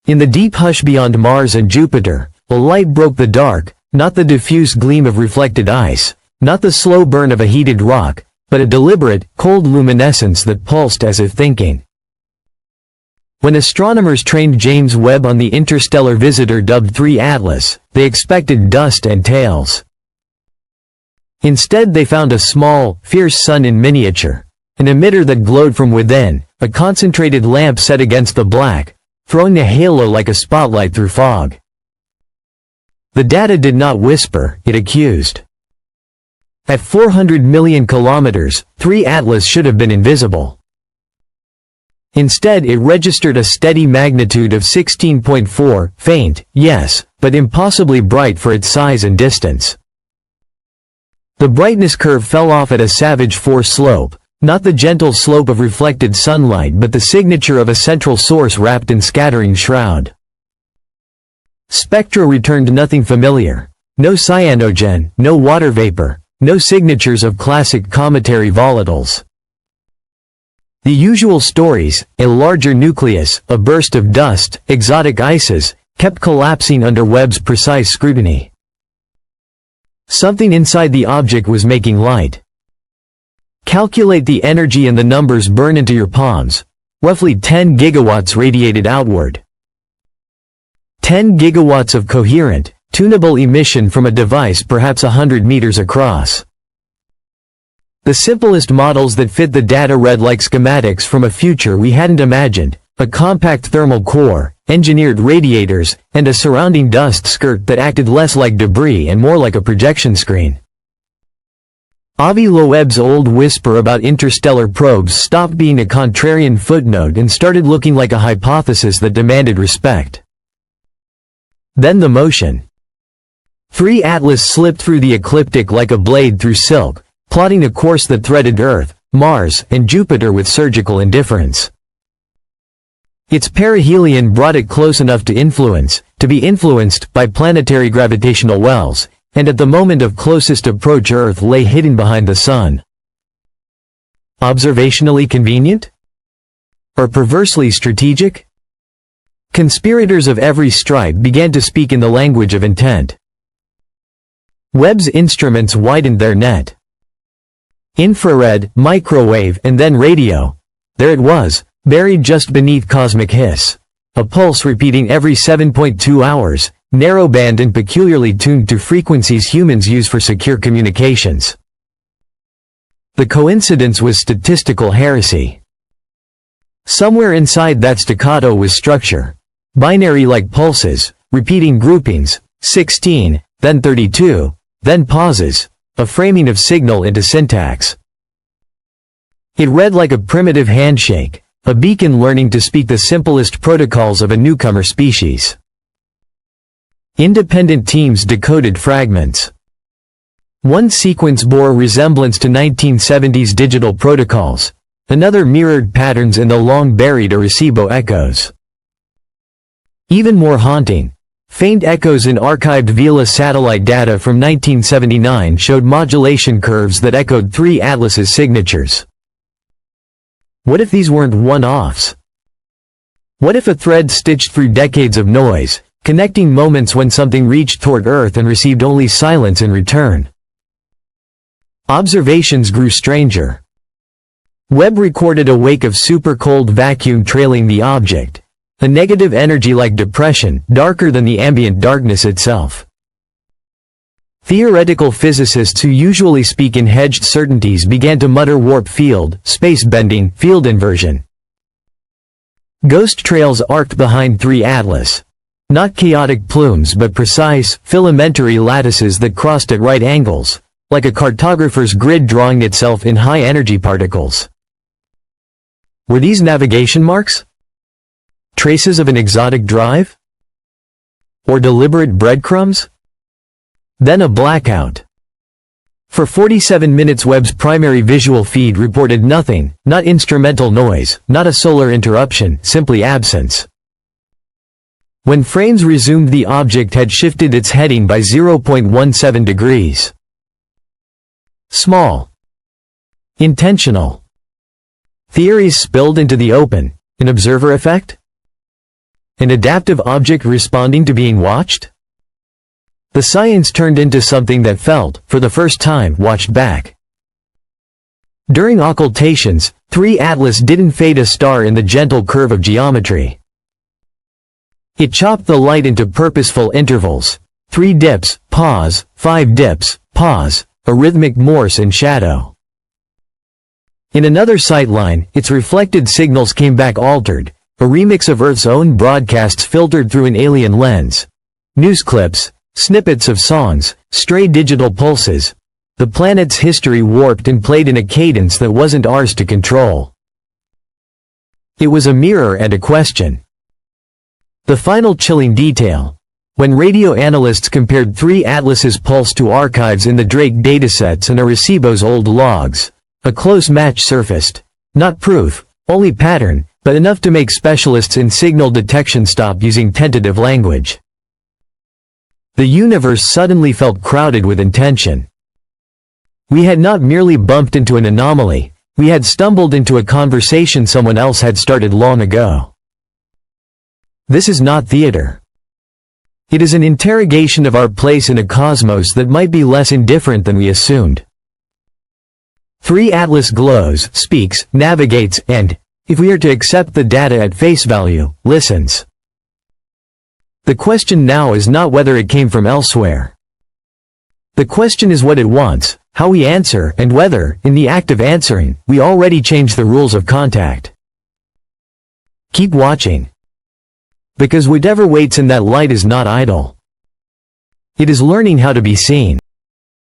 In the deep hush beyond Mars and Jupiter, a light broke the dark, not the diffuse gleam of reflected ice, not the slow burn of a heated rock, but a deliberate, cold luminescence that pulsed as if thinking. When astronomers trained James Webb on the interstellar visitor dubbed 3 Atlas, they expected dust and tails. Instead they found a small, fierce sun in miniature, an emitter that glowed from within, a concentrated lamp set against the black, throwing a halo like a spotlight through fog. The data did not whisper, it accused. At 400 million kilometers, 3 Atlas should have been invisible. Instead it registered a steady magnitude of 16.4, faint, yes, but impossibly bright for its size and distance. The brightness curve fell off at a savage 4 slope, not the gentle slope of reflected sunlight but the signature of a central source wrapped in scattering shroud. Spectra returned nothing familiar. No cyanogen, no water vapor, no signatures of classic cometary volatiles. The usual stories, a larger nucleus, a burst of dust, exotic ices, kept collapsing under Webb's precise scrutiny. Something inside the object was making light. Calculate the energy and the numbers burn into your palms. Roughly 10 gigawatts radiated outward. 10 gigawatts of coherent, tunable emission from a device perhaps 100 meters across. The simplest models that fit the data read like schematics from a future we hadn't imagined, a compact thermal core, engineered radiators, and a surrounding dust skirt that acted less like debris and more like a projection screen. Avi Loeb's old whisper about interstellar probes stopped being a contrarian footnote and started looking like a hypothesis that demanded respect. Then the motion. 3 Atlas slipped through the ecliptic like a blade through silk, plotting a course that threaded Earth, Mars, and Jupiter with surgical indifference. Its perihelion brought it close enough to be influenced by planetary gravitational wells, and at the moment of closest approach Earth lay hidden behind the Sun. Observationally convenient? Or perversely strategic? Conspirators of every stripe began to speak in the language of intent. Webb's instruments widened their net. Infrared, microwave, and then radio. There it was, buried just beneath cosmic hiss. A pulse repeating every 7.2 hours, narrowband and peculiarly tuned to frequencies humans use for secure communications. The coincidence was statistical heresy. Somewhere inside that staccato was structure. Binary like pulses, repeating groupings, 16, then 32, then pauses. A framing of signal into syntax. It read like a primitive handshake, a beacon learning to speak the simplest protocols of a newcomer species. Independent teams decoded fragments. One sequence bore resemblance to 1970s digital protocols, another mirrored patterns in the long-buried Arecibo echoes. Even more haunting, faint echoes in archived Vela satellite data from 1979 showed modulation curves that echoed 3 Atlas's signatures. What if these weren't one-offs? What if a thread stitched through decades of noise, connecting moments when something reached toward Earth and received only silence in return? Observations grew stranger. Webb recorded a wake of super-cold vacuum trailing the object. A negative energy like depression, darker than the ambient darkness itself. Theoretical physicists who usually speak in hedged certainties began to mutter warp field, space bending, field inversion. Ghost trails arced behind 3 Atlas. Not chaotic plumes but precise, filamentary lattices that crossed at right angles, like a cartographer's grid drawing itself in high-energy particles. Were these navigation marks? Traces of an exotic drive? Or deliberate breadcrumbs? Then a blackout. For 47 minutes Webb's primary visual feed reported nothing, not instrumental noise, not a solar interruption, simply absence. When frames resumed the object had shifted its heading by 0.17 degrees. Small. Intentional. Theories spilled into the open. An observer effect? An adaptive object responding to being watched? The science turned into something that felt, for the first time, watched back. During occultations, 3 Atlas didn't fade a star in the gentle curve of geometry. It chopped the light into purposeful intervals. 3 dips, pause, 5 dips, pause, a rhythmic Morse in shadow. In another sightline, its reflected signals came back altered, a remix of Earth's own broadcasts filtered through an alien lens. News clips, snippets of songs, stray digital pulses. The planet's history warped and played in a cadence that wasn't ours to control. It was a mirror and a question. The final chilling detail. When radio analysts compared 3 Atlas's pulse to archives in the Drake datasets and Arecibo's old logs, a close match surfaced. Not proof, only pattern, but enough to make specialists in signal detection stop using tentative language. The universe suddenly felt crowded with intention. We had not merely bumped into an anomaly, we had stumbled into a conversation someone else had started long ago. This is not theater. It is an interrogation of our place in a cosmos that might be less indifferent than we assumed. 3 Atlas glows, speaks, navigates, and, if we are to accept the data at face value, listens. The question now is not whether it came from elsewhere. The question is what it wants, how we answer, and whether, in the act of answering, we already changed the rules of contact. Keep watching. Because whatever waits in that light is not idle. It is learning how to be seen.